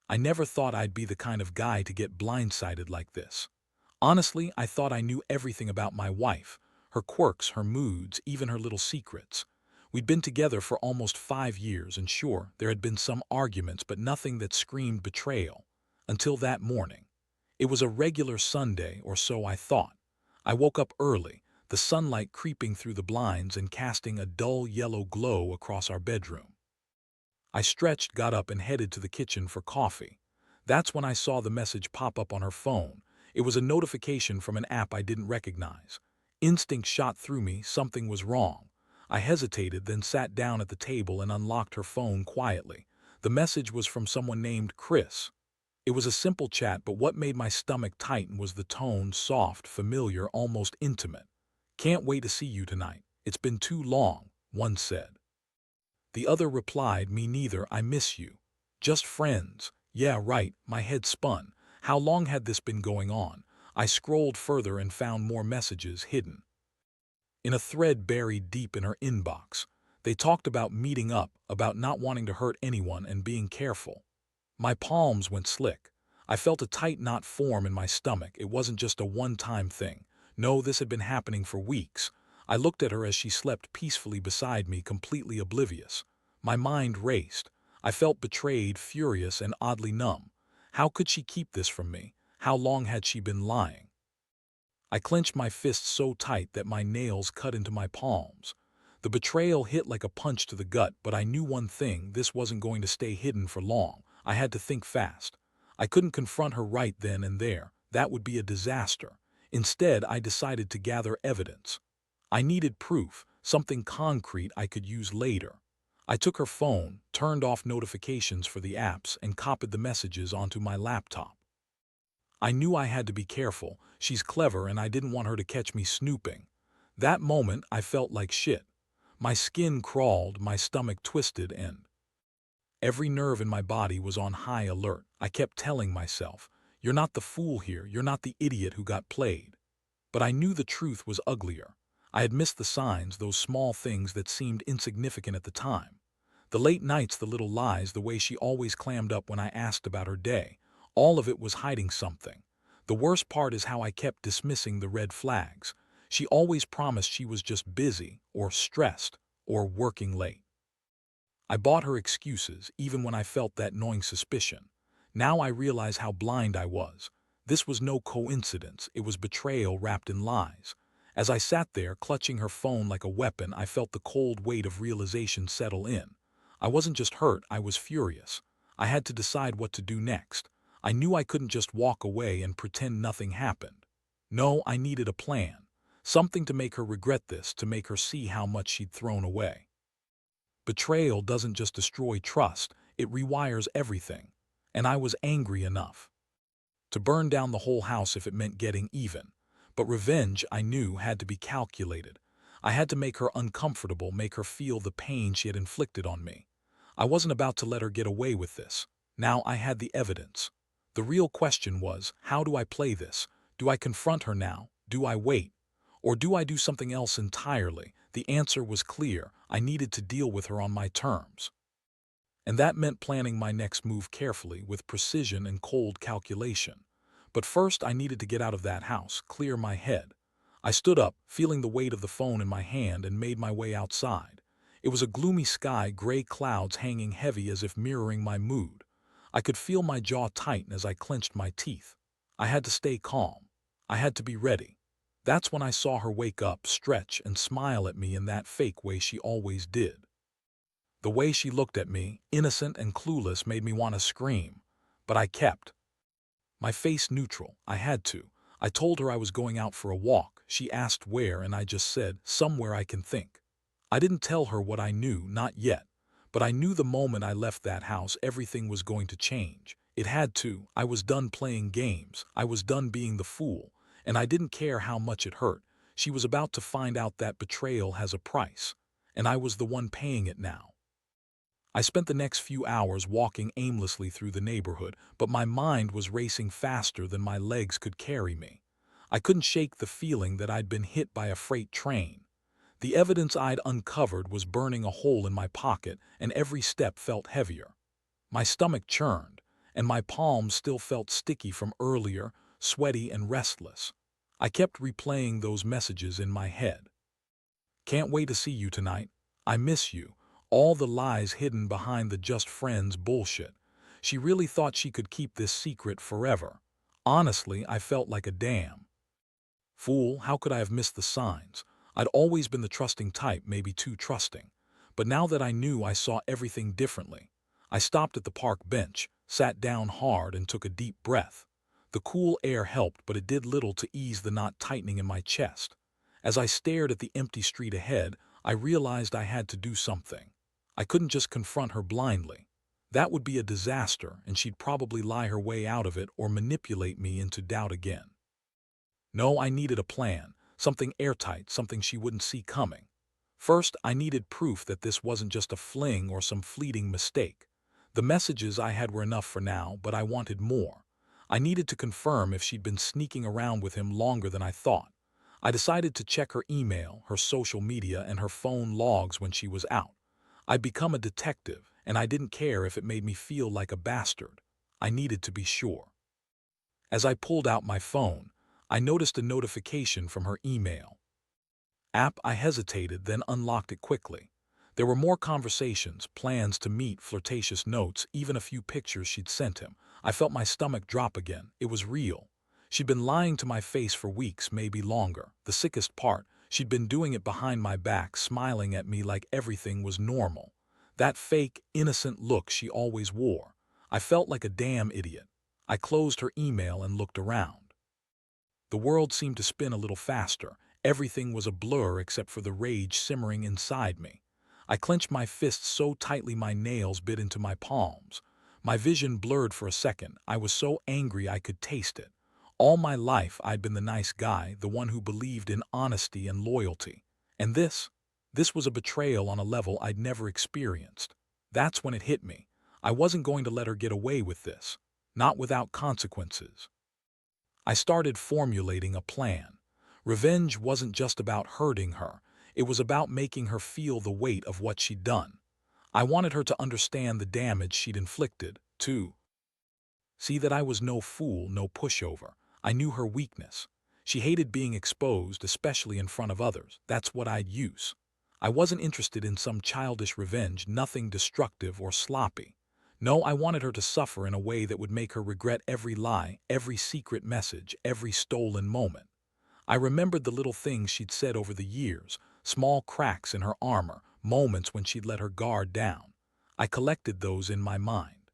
I never thought I'd be the kind of guy to get blindsided like this. Honestly, I thought I knew everything about my wife, her quirks, her moods, even her little secrets. We'd been together for almost 5 years, and sure, there had been some arguments, but nothing that screamed betrayal. Until that morning. It was a regular Sunday, or so I thought. I woke up early, the sunlight creeping through the blinds and casting a dull yellow glow across our bedroom. I stretched, got up, and headed to the kitchen for coffee. That's when I saw the message pop up on her phone. It was a notification from an app I didn't recognize. Instinct shot through me, something was wrong. I hesitated, then sat down at the table and unlocked her phone quietly. The message was from someone named Chris. It was a simple chat, but what made my stomach tighten was the tone, soft, familiar, almost intimate. "Can't wait to see you tonight. It's been too long," one said. The other replied, "Me neither, I miss you." "Just friends." Yeah, right, my head spun. How long had this been going on? I scrolled further and found more messages hidden in a thread buried deep in her inbox. They talked about meeting up, about not wanting to hurt anyone and being careful. My palms went slick. I felt a tight knot form in my stomach. It wasn't just a one-time thing. No, this had been happening for weeks. I looked at her as she slept peacefully beside me, completely oblivious. My mind raced. I felt betrayed, furious, and oddly numb. How could she keep this from me? How long had she been lying? I clenched my fists so tight that my nails cut into my palms. The betrayal hit like a punch to the gut, but I knew one thing: this wasn't going to stay hidden for long. I had to think fast. I couldn't confront her right then and there. That would be a disaster. Instead, I decided to gather evidence. I needed proof, something concrete I could use later. I took her phone, turned off notifications for the apps, and copied the messages onto my laptop. I knew I had to be careful. She's clever, and I didn't want her to catch me snooping. That moment, I felt like shit. My skin crawled, my stomach twisted, and every nerve in my body was on high alert. I kept telling myself, "You're not the fool here, you're not the idiot who got played." But I knew the truth was uglier. I had missed the signs, those small things that seemed insignificant at the time. The late nights, the little lies, the way she always clammed up when I asked about her day. All of it was hiding something. The worst part is how I kept dismissing the red flags. She always promised she was just busy, or stressed, or working late. I bought her excuses, even when I felt that gnawing suspicion. Now I realize how blind I was. This was no coincidence, it was betrayal wrapped in lies. As I sat there, clutching her phone like a weapon, I felt the cold weight of realization settle in. I wasn't just hurt, I was furious. I had to decide what to do next. I knew I couldn't just walk away and pretend nothing happened. No, I needed a plan. Something to make her regret this, to make her see how much she'd thrown away. Betrayal doesn't just destroy trust, it rewires everything. And I was angry enough to burn down the whole house if it meant getting even. But revenge, I knew, had to be calculated. I had to make her uncomfortable, make her feel the pain she had inflicted on me. I wasn't about to let her get away with this. Now I had the evidence. The real question was, how do I play this? Do I confront her now? Do I wait? Or do I do something else entirely? The answer was clear. I needed to deal with her on my terms. And that meant planning my next move carefully, with precision and cold calculation. But first, I needed to get out of that house, clear my head. I stood up, feeling the weight of the phone in my hand, and made my way outside. It was a gloomy sky, gray clouds hanging heavy as if mirroring my mood. I could feel my jaw tighten as I clenched my teeth. I had to stay calm. I had to be ready. That's when I saw her wake up, stretch, and smile at me in that fake way she always did. The way she looked at me, innocent and clueless, made me want to scream. But I kept my face neutral. I had to. I told her I was going out for a walk. She asked where, and I just said, "Somewhere I can think." I didn't tell her what I knew, not yet. But I knew the moment I left that house, everything was going to change. It had to. I was done playing games. I was done being the fool. And I didn't care how much it hurt. She was about to find out that betrayal has a price. And I was the one paying it now. I spent the next few hours walking aimlessly through the neighborhood, but my mind was racing faster than my legs could carry me. I couldn't shake the feeling that I'd been hit by a freight train. The evidence I'd uncovered was burning a hole in my pocket, and every step felt heavier. My stomach churned, and my palms still felt sticky from earlier, sweaty and restless. I kept replaying those messages in my head. Can't wait to see you tonight. I miss you. All the lies hidden behind the just friends bullshit. She really thought she could keep this secret forever. Honestly, I felt like a damn fool. How could I have missed the signs? I'd always been the trusting type, maybe too trusting. But now that I knew, I saw everything differently. I stopped at the park bench, sat down hard, and took a deep breath. The cool air helped, but it did little to ease the knot tightening in my chest. As I stared at the empty street ahead, I realized I had to do something. I couldn't just confront her blindly. That would be a disaster, and she'd probably lie her way out of it or manipulate me into doubt again. No, I needed a plan, something airtight, something she wouldn't see coming. First, I needed proof that this wasn't just a fling or some fleeting mistake. The messages I had were enough for now, but I wanted more. I needed to confirm if she'd been sneaking around with him longer than I thought. I decided to check her email, her social media, and her phone logs when she was out. I'd become a detective, and I didn't care if it made me feel like a bastard. I needed to be sure. As I pulled out my phone, I noticed a notification from her email app. I hesitated, then unlocked it quickly. There were more conversations, plans to meet, flirtatious notes, even a few pictures she'd sent him. I felt my stomach drop again. It was real. She'd been lying to my face for weeks, maybe longer. The sickest part, she'd been doing it behind my back, smiling at me like everything was normal. That fake, innocent look she always wore. I felt like a damn idiot. I closed her email and looked around. The world seemed to spin a little faster. Everything was a blur except for the rage simmering inside me. I clenched my fists so tightly my nails bit into my palms. My vision blurred for a second. I was so angry I could taste it. All my life I'd been the nice guy, the one who believed in honesty and loyalty. And this was a betrayal on a level I'd never experienced. That's when it hit me. I wasn't going to let her get away with this. Not without consequences. I started formulating a plan. Revenge wasn't just about hurting her. It was about making her feel the weight of what she'd done. I wanted her to understand the damage she'd inflicted, too. See that I was no fool, no pushover. I knew her weakness. She hated being exposed, especially in front of others. That's what I'd use. I wasn't interested in some childish revenge, nothing destructive or sloppy. No, I wanted her to suffer in a way that would make her regret every lie, every secret message, every stolen moment. I remembered the little things she'd said over the years, small cracks in her armor, moments when she'd let her guard down. I collected those in my mind.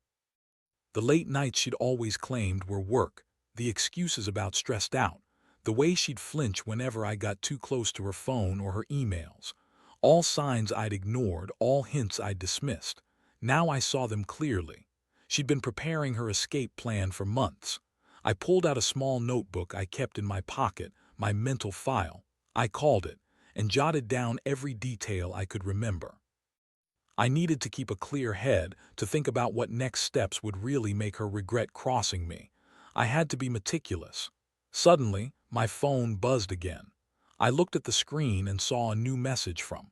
The late nights she'd always claimed were work, the excuses about stressed out, the way she'd flinch whenever I got too close to her phone or her emails. All signs I'd ignored, all hints I'd dismissed. Now I saw them clearly. She'd been preparing her escape plan for months. I pulled out a small notebook I kept in my pocket, my mental file, I called it, and jotted down every detail I could remember. I needed to keep a clear head, to think about what next steps would really make her regret crossing me. I had to be meticulous. Suddenly, my phone buzzed again. I looked at the screen and saw a new message from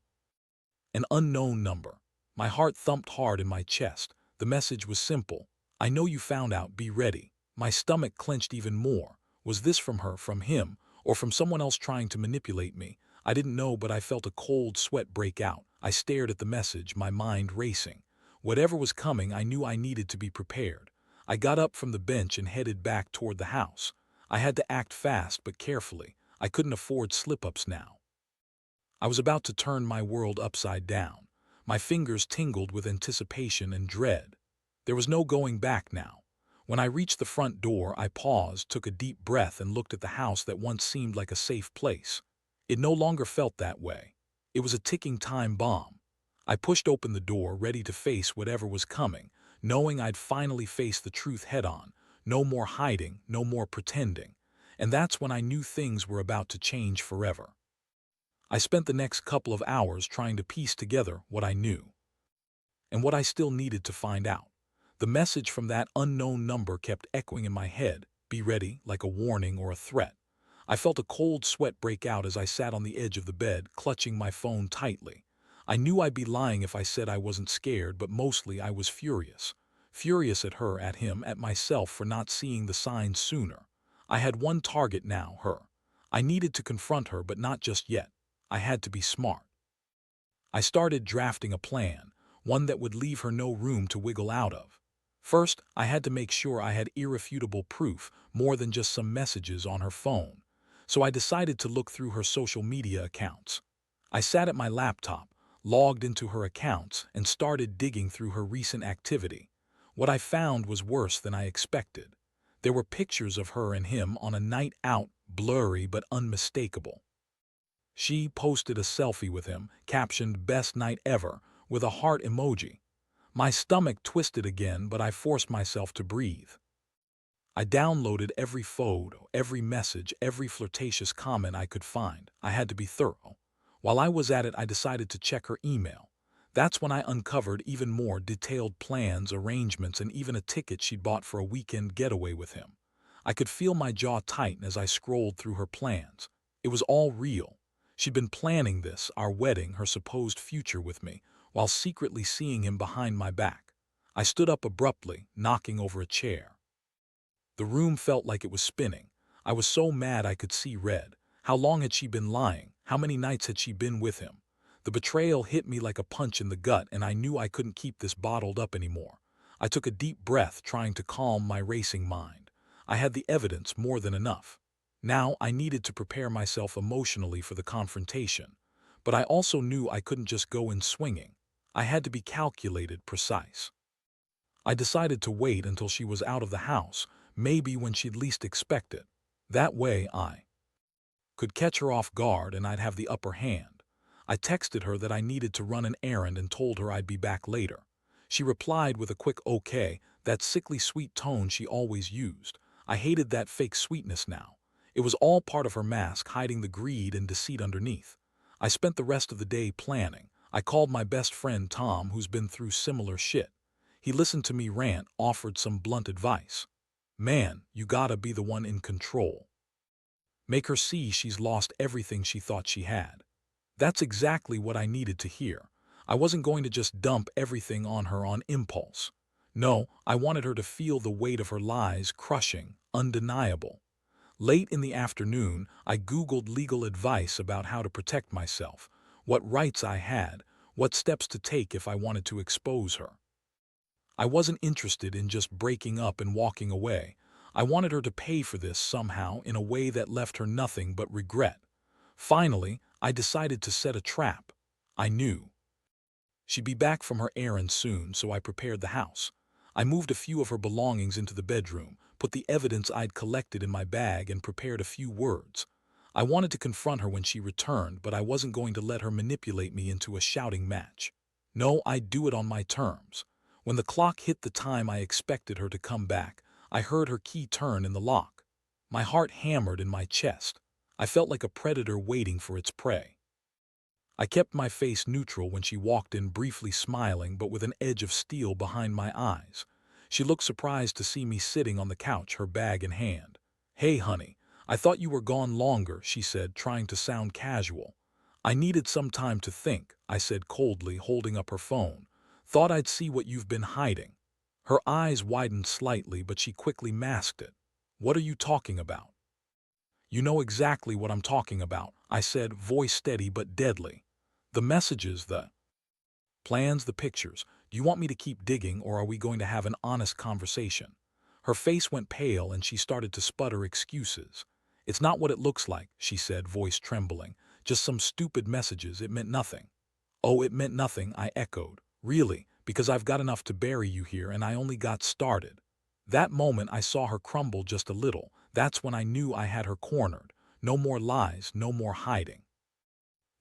an unknown number. My heart thumped hard in my chest. The message was simple. I know you found out, be ready. My stomach clenched even more. Was this from her, from him, or from someone else trying to manipulate me? I didn't know, but I felt a cold sweat break out. I stared at the message, my mind racing. Whatever was coming, I knew I needed to be prepared. I got up from the bench and headed back toward the house. I had to act fast but carefully. I couldn't afford slip-ups now. I was about to turn my world upside down. My fingers tingled with anticipation and dread. There was no going back now. When I reached the front door, I paused, took a deep breath, and looked at the house that once seemed like a safe place. It no longer felt that way. It was a ticking time bomb. I pushed open the door, ready to face whatever was coming, knowing I'd finally face the truth head-on. No more hiding, no more pretending. And that's when I knew things were about to change forever. I spent the next couple of hours trying to piece together what I knew and what I still needed to find out. The message from that unknown number kept echoing in my head, be ready, like a warning or a threat. I felt a cold sweat break out as I sat on the edge of the bed, clutching my phone tightly. I knew I'd be lying if I said I wasn't scared, but mostly I was furious. furious at him, at myself for not seeing the signs sooner. I had one target now, her. I needed to confront her, but not just yet. I had to be smart. I started drafting a plan, one that would leave her no room to wiggle out of. First, I had to make sure I had irrefutable proof, more than just some messages on her phone. So I decided to look through her social media accounts. I sat at my laptop, logged into her accounts, and started digging through her recent activity. What I found was worse than I expected. There were pictures of her and him on a night out, blurry but unmistakable. She posted a selfie with him, captioned "Best night ever," with a heart emoji. My stomach twisted again, but I forced myself to breathe. I downloaded every photo, every message, every flirtatious comment I could find. I had to be thorough. While I was at it, I decided to check her email. That's when I uncovered even more detailed plans, arrangements, and even a ticket she'd bought for a weekend getaway with him. I could feel my jaw tighten as I scrolled through her plans. It was all real. She'd been planning this, our wedding, her supposed future with me, while secretly seeing him behind my back. I stood up abruptly, knocking over a chair. The room felt like it was spinning. I was so mad I could see red. How long had she been lying? How many nights had she been with him? The betrayal hit me like a punch in the gut, and I knew I couldn't keep this bottled up anymore. I took a deep breath, trying to calm my racing mind. I had the evidence, more than enough. Now I needed to prepare myself emotionally for the confrontation. But I also knew I couldn't just go in swinging. I had to be calculated, precise. I decided to wait until she was out of the house, maybe when she'd least expect it. That way I could catch her off guard and I'd have the upper hand. I texted her that I needed to run an errand and told her I'd be back later. She replied with a quick okay, that sickly sweet tone she always used. I hated that fake sweetness now. It was all part of her mask, hiding the greed and deceit underneath. I spent the rest of the day planning. I called my best friend Tom, who's been through similar shit. He listened to me rant, offered some blunt advice. Man, you gotta be the one in control. Make her see she's lost everything she thought she had. That's exactly what I needed to hear. I wasn't going to just dump everything on her on impulse. No, I wanted her to feel the weight of her lies, crushing, undeniable. Late in the afternoon, I Googled legal advice about how to protect myself, what rights I had, what steps to take if I wanted to expose her. I wasn't interested in just breaking up and walking away. I wanted her to pay for this somehow, in a way that left her nothing but regret. Finally, I decided to set a trap. I knew she'd be back from her errand soon, so I prepared the house. I moved a few of her belongings into the bedroom, put the evidence I'd collected in my bag, and prepared a few words. I wanted to confront her when she returned, but I wasn't going to let her manipulate me into a shouting match. No, I'd do it on my terms. When the clock hit the time I expected her to come back, I heard her key turn in the lock. My heart hammered in my chest. I felt like a predator waiting for its prey. I kept my face neutral when she walked in, briefly smiling but with an edge of steel behind my eyes. She looked surprised to see me sitting on the couch, her bag in hand. "Hey, honey, I thought you were gone longer," she said, trying to sound casual. "I needed some time to think," I said coldly, holding up her phone. "Thought I'd see what you've been hiding." Her eyes widened slightly, but she quickly masked it. "What are you talking about?" "You know exactly what I'm talking about," I said, voice steady but deadly. "The messages, the plans, the pictures. Do you want me to keep digging, or are we going to have an honest conversation?" Her face went pale and she started to sputter excuses. "It's not what it looks like," she said, voice trembling. "Just some stupid messages. It meant nothing." "Oh, it meant nothing," I echoed. "Really, because I've got enough to bury you here and I only got started." That moment I saw her crumble just a little. That's when I knew I had her cornered. No more lies, no more hiding.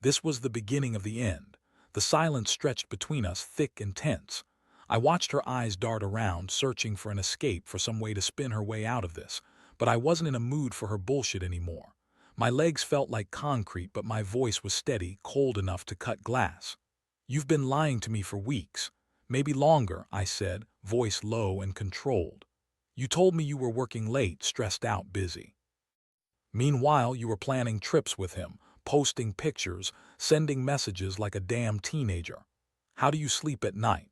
This was the beginning of the end. The silence stretched between us, thick and tense. I watched her eyes dart around, searching for an escape, for some way to spin her way out of this. But I wasn't in a mood for her bullshit anymore. My legs felt like concrete, but my voice was steady, cold enough to cut glass. "You've been lying to me for weeks. Maybe longer," I said, voice low and controlled. "You told me you were working late, stressed out, busy. Meanwhile, you were planning trips with him, posting pictures, sending messages like a damn teenager. How do you sleep at night?"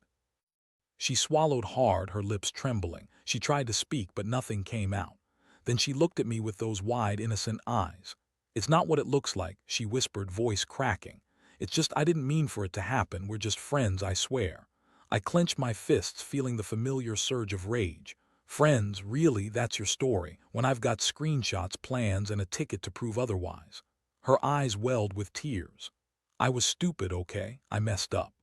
She swallowed hard, her lips trembling. She tried to speak, but nothing came out. Then she looked at me with those wide, innocent eyes. "It's not what it looks like," she whispered, voice cracking. "It's just I didn't mean for it to happen. We're just friends, I swear." I clenched my fists, feeling the familiar surge of rage. Friends, really, that's your story, when I've got screenshots, plans, and a ticket to prove otherwise. Her eyes welled with tears. "I was stupid, okay? I messed up.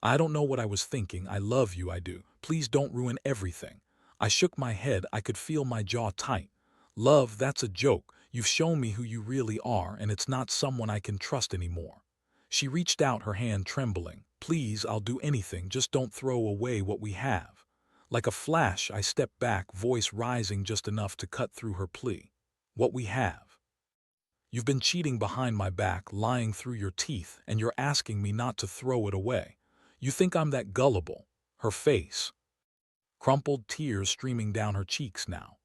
I don't know what I was thinking. I love you, I do. Please don't ruin everything." I shook my head. I could feel my jaw tight. "Love, that's a joke. You've shown me who you really are, and it's not someone I can trust anymore." She reached out, her hand trembling. "Please, I'll do anything. Just don't throw away what we have." Like a flash, I stepped back, voice rising just enough to cut through her plea. "What we have? You've been cheating behind my back, lying through your teeth, and you're asking me not to throw it away. You think I'm that gullible?" Her face crumpled, tears streaming down her cheeks now.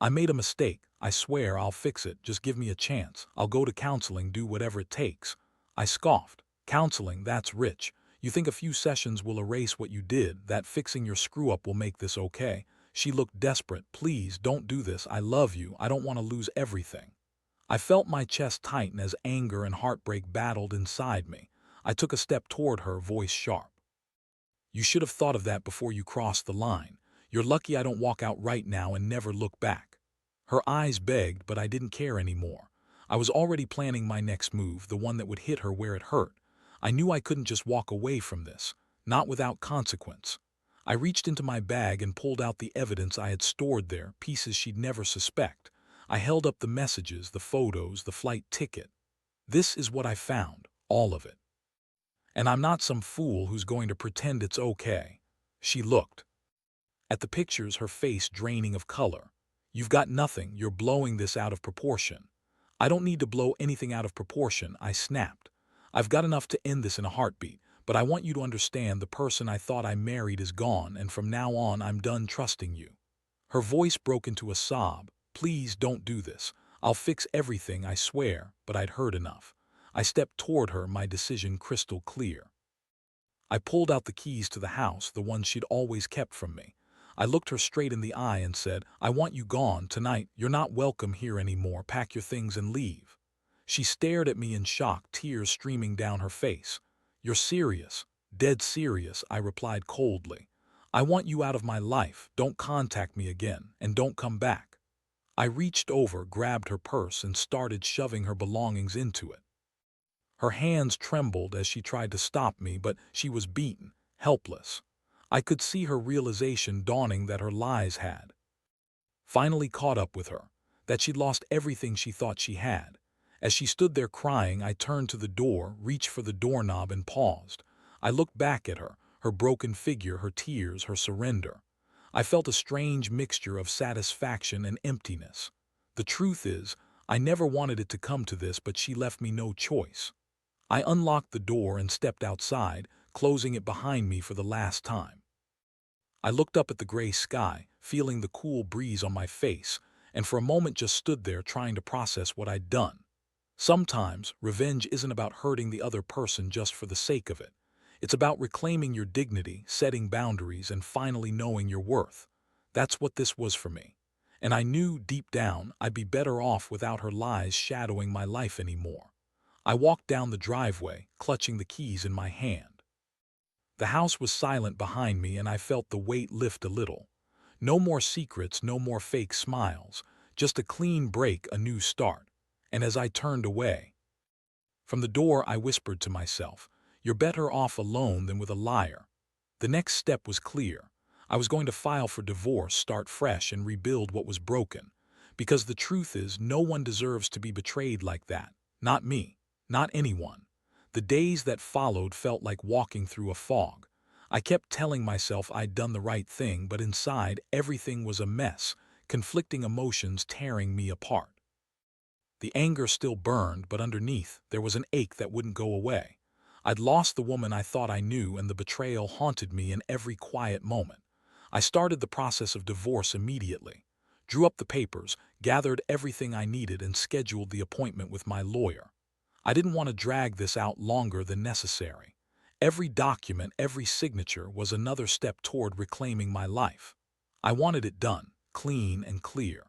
"I made a mistake. I swear I'll fix it. Just give me a chance. I'll go to counseling, do whatever it takes." I scoffed. "Counseling, that's rich. You think a few sessions will erase what you did, that fixing your screw-up will make this okay?" She looked desperate. "Please, don't do this. I love you. I don't want to lose everything." I felt my chest tighten as anger and heartbreak battled inside me. I took a step toward her, voice sharp. "You should have thought of that before you crossed the line. You're lucky I don't walk out right now and never look back." Her eyes begged, but I didn't care anymore. I was already planning my next move, the one that would hit her where it hurt. I knew I couldn't just walk away from this, not without consequence. I reached into my bag and pulled out the evidence I had stored there, pieces she'd never suspect. I held up the messages, the photos, the flight ticket. "This is what I found, all of it. And I'm not some fool who's going to pretend it's okay." She looked at the pictures, her face draining of color. "You've got nothing. You're blowing this out of proportion." "I don't need to blow anything out of proportion," I snapped. "I've got enough to end this in a heartbeat, but I want you to understand the person I thought I married is gone, and from now on I'm done trusting you." Her voice broke into a sob. "Please don't do this. I'll fix everything, I swear," but I'd heard enough. I stepped toward her, my decision crystal clear. I pulled out the keys to the house, the ones she'd always kept from me. I looked her straight in the eye and said, "I want you gone tonight. You're not welcome here anymore. Pack your things and leave." She stared at me in shock, tears streaming down her face. "You're serious?" "Dead serious," I replied coldly. "I want you out of my life. Don't contact me again, and don't come back." I reached over, grabbed her purse, and started shoving her belongings into it. Her hands trembled as she tried to stop me, but she was beaten, helpless. I could see her realization dawning that her lies had finally caught up with her, that she'd lost everything she thought she had. As she stood there crying, I turned to the door, reached for the doorknob, and paused. I looked back at her, her broken figure, her tears, her surrender. I felt a strange mixture of satisfaction and emptiness. The truth is, I never wanted it to come to this, but she left me no choice. I unlocked the door and stepped outside, closing it behind me for the last time. I looked up at the gray sky, feeling the cool breeze on my face, and for a moment just stood there trying to process what I'd done. Sometimes, revenge isn't about hurting the other person just for the sake of it. It's about reclaiming your dignity, setting boundaries, and finally knowing your worth. That's what this was for me. And I knew, deep down, I'd be better off without her lies shadowing my life anymore. I walked down the driveway, clutching the keys in my hand. The house was silent behind me, and I felt the weight lift a little. No more secrets, no more fake smiles, just a clean break, a new start. And as I turned away from the door, I whispered to myself, "You're better off alone than with a liar." The next step was clear. I was going to file for divorce, start fresh, and rebuild what was broken. Because the truth is, no one deserves to be betrayed like that. Not me. Not anyone. The days that followed felt like walking through a fog. I kept telling myself I'd done the right thing, but inside, everything was a mess, conflicting emotions tearing me apart. The anger still burned, but underneath, there was an ache that wouldn't go away. I'd lost the woman I thought I knew, and the betrayal haunted me in every quiet moment. I started the process of divorce immediately, drew up the papers, gathered everything I needed, and scheduled the appointment with my lawyer. I didn't want to drag this out longer than necessary. Every document, every signature was another step toward reclaiming my life. I wanted it done, clean and clear.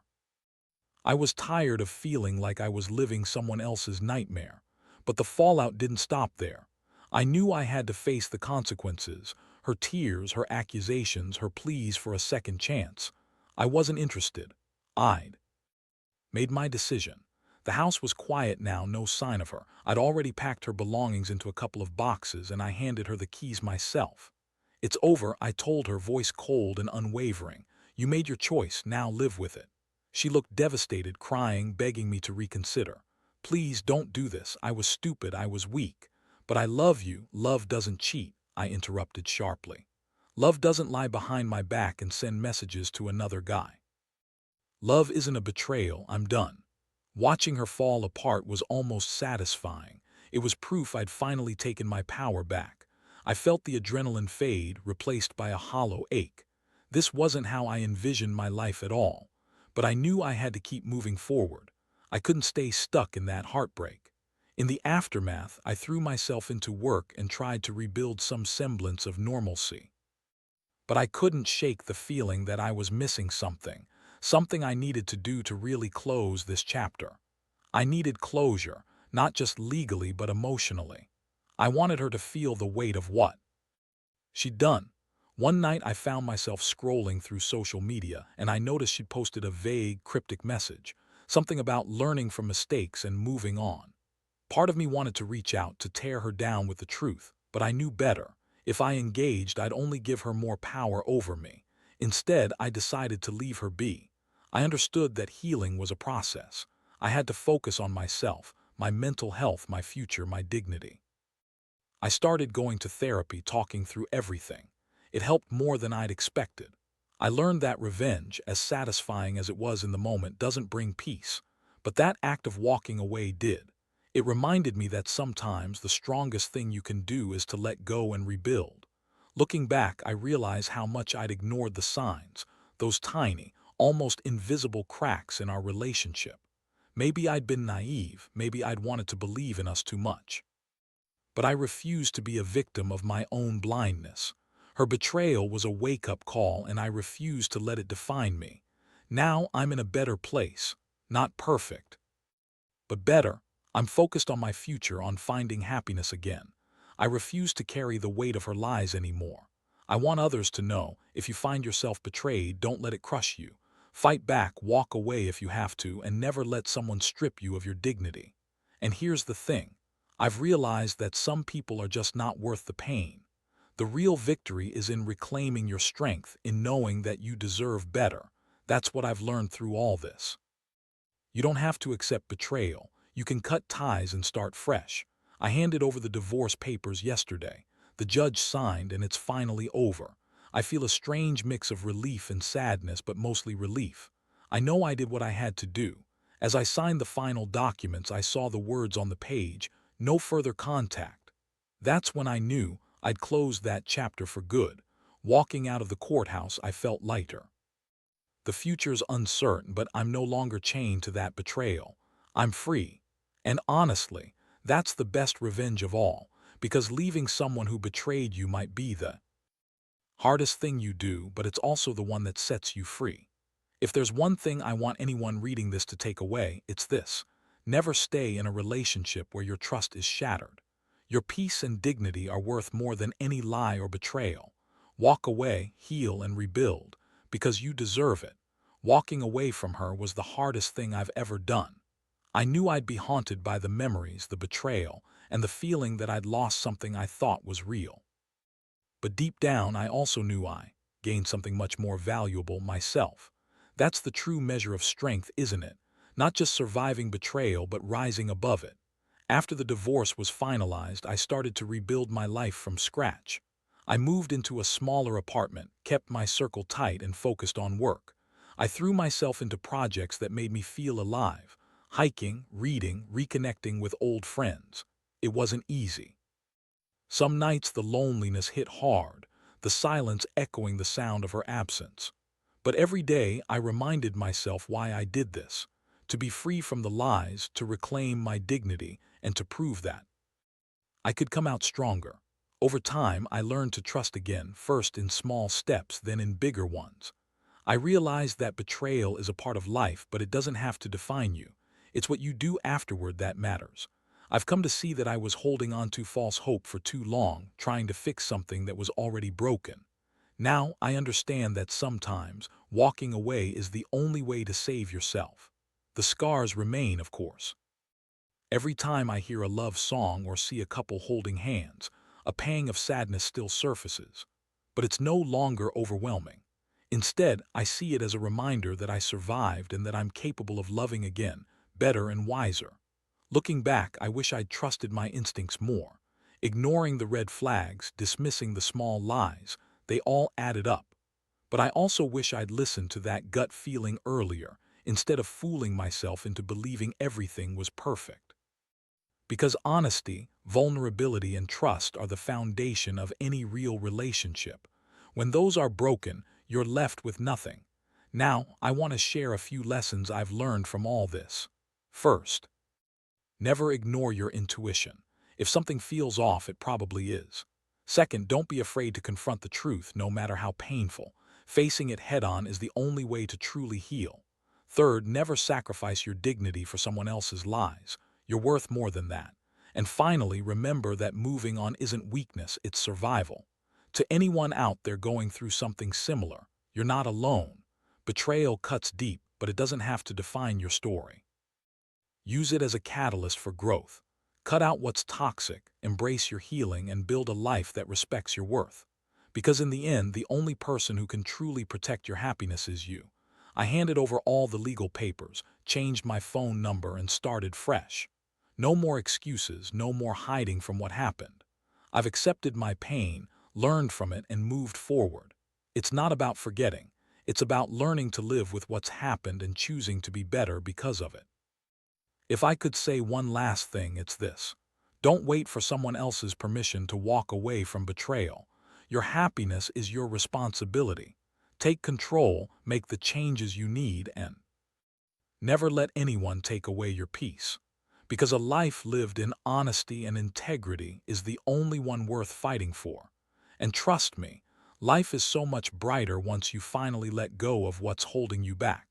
I was tired of feeling like I was living someone else's nightmare. But the fallout didn't stop there. I knew I had to face the consequences, her tears, her accusations, her pleas for a second chance. I wasn't interested. I'd made my decision. The house was quiet now, no sign of her. I'd already packed her belongings into a couple of boxes, and I handed her the keys myself. "It's over," I told her, voice cold and unwavering. "You made your choice, now live with it." She looked devastated, crying, begging me to reconsider. "Please don't do this. I was stupid, I was weak. But I love you. Love doesn't cheat," I interrupted sharply. "Love doesn't lie behind my back and send messages to another guy. Love isn't a betrayal. I'm done." Watching her fall apart was almost satisfying. It was proof I'd finally taken my power back. I felt the adrenaline fade, replaced by a hollow ache. This wasn't how I envisioned my life at all. But I knew I had to keep moving forward. I couldn't stay stuck in that heartbreak. In the aftermath, I threw myself into work and tried to rebuild some semblance of normalcy. But I couldn't shake the feeling that I was missing something, something I needed to do to really close this chapter. I needed closure, not just legally but emotionally. I wanted her to feel the weight of what she'd done. One night I found myself scrolling through social media, and I noticed she'd posted a vague, cryptic message, something about learning from mistakes and moving on. Part of me wanted to reach out to tear her down with the truth, but I knew better. If I engaged, I'd only give her more power over me. Instead, I decided to leave her be. I understood that healing was a process. I had to focus on myself, my mental health, my future, my dignity. I started going to therapy, talking through everything. It helped more than I'd expected. I learned that revenge, as satisfying as it was in the moment, doesn't bring peace. But that act of walking away did. It reminded me that sometimes the strongest thing you can do is to let go and rebuild. Looking back, I realize how much I'd ignored the signs, those tiny, almost invisible cracks in our relationship. Maybe I'd been naive, maybe I'd wanted to believe in us too much. But I refused to be a victim of my own blindness. Her betrayal was a wake-up call, and I refused to let it define me. Now I'm in a better place. Not perfect, but better. I'm focused on my future, on finding happiness again. I refuse to carry the weight of her lies anymore. I want others to know, if you find yourself betrayed, don't let it crush you. Fight back, walk away if you have to, and never let someone strip you of your dignity. And here's the thing. I've realized that some people are just not worth the pain. The real victory is in reclaiming your strength, in knowing that you deserve better. That's what I've learned through all this. You don't have to accept betrayal. You can cut ties and start fresh. I handed over the divorce papers yesterday. The judge signed, and it's finally over. I feel a strange mix of relief and sadness, but mostly relief. I know I did what I had to do. As I signed the final documents, I saw the words on the page, "No further contact." That's when I knew I'd closed that chapter for good. Walking out of the courthouse, I felt lighter. The future's uncertain, but I'm no longer chained to that betrayal. I'm free. And honestly, that's the best revenge of all, because leaving someone who betrayed you might be the hardest thing you do, but it's also the one that sets you free. If there's one thing I want anyone reading this to take away, it's this. Never stay in a relationship where your trust is shattered. Your peace and dignity are worth more than any lie or betrayal. Walk away, heal, and rebuild, because you deserve it. Walking away from her was the hardest thing I've ever done. I knew I'd be haunted by the memories, the betrayal, and the feeling that I'd lost something I thought was real. But deep down, I also knew I gained something much more valuable, myself. That's the true measure of strength, isn't it? Not just surviving betrayal, but rising above it. After the divorce was finalized, I started to rebuild my life from scratch. I moved into a smaller apartment, kept my circle tight, and focused on work. I threw myself into projects that made me feel alive. Hiking, reading, reconnecting with old friends. It wasn't easy. Some nights the loneliness hit hard, the silence echoing the sound of her absence. But every day I reminded myself why I did this. To be free from the lies, to reclaim my dignity, and to prove that I could come out stronger. Over time, I learned to trust again, first in small steps, then in bigger ones. I realized that betrayal is a part of life, but it doesn't have to define you. It's what you do afterward that matters. I've come to see that I was holding on to false hope for too long, trying to fix something that was already broken. Now I understand that sometimes walking away is the only way to save yourself. The scars remain, of course. Every time I hear a love song or see a couple holding hands, a pang of sadness still surfaces. But it's no longer overwhelming. Instead, I see it as a reminder that I survived and that I'm capable of loving again, better and wiser. Looking back, I wish I'd trusted my instincts more. Ignoring the red flags, dismissing the small lies, they all added up. But I also wish I'd listened to that gut feeling earlier, instead of fooling myself into believing everything was perfect. Because honesty, vulnerability, and trust are the foundation of any real relationship. When those are broken, you're left with nothing. Now, I want to share a few lessons I've learned from all this. First, never ignore your intuition. If something feels off, it probably is. Second, don't be afraid to confront the truth, no matter how painful. Facing it head-on is the only way to truly heal. Third, never sacrifice your dignity for someone else's lies. You're worth more than that. And finally, remember that moving on isn't weakness, it's survival. To anyone out there going through something similar, you're not alone. Betrayal cuts deep, but it doesn't have to define your story. Use it as a catalyst for growth. Cut out what's toxic, embrace your healing, and build a life that respects your worth. Because in the end, the only person who can truly protect your happiness is you. I handed over all the legal papers, changed my phone number, and started fresh. No more excuses, no more hiding from what happened. I've accepted my pain, learned from it, and moved forward. It's not about forgetting. It's about learning to live with what's happened and choosing to be better because of it. If I could say one last thing, it's this. Don't wait for someone else's permission to walk away from betrayal. Your happiness is your responsibility. Take control, make the changes you need, and never let anyone take away your peace. Because a life lived in honesty and integrity is the only one worth fighting for. And trust me, life is so much brighter once you finally let go of what's holding you back.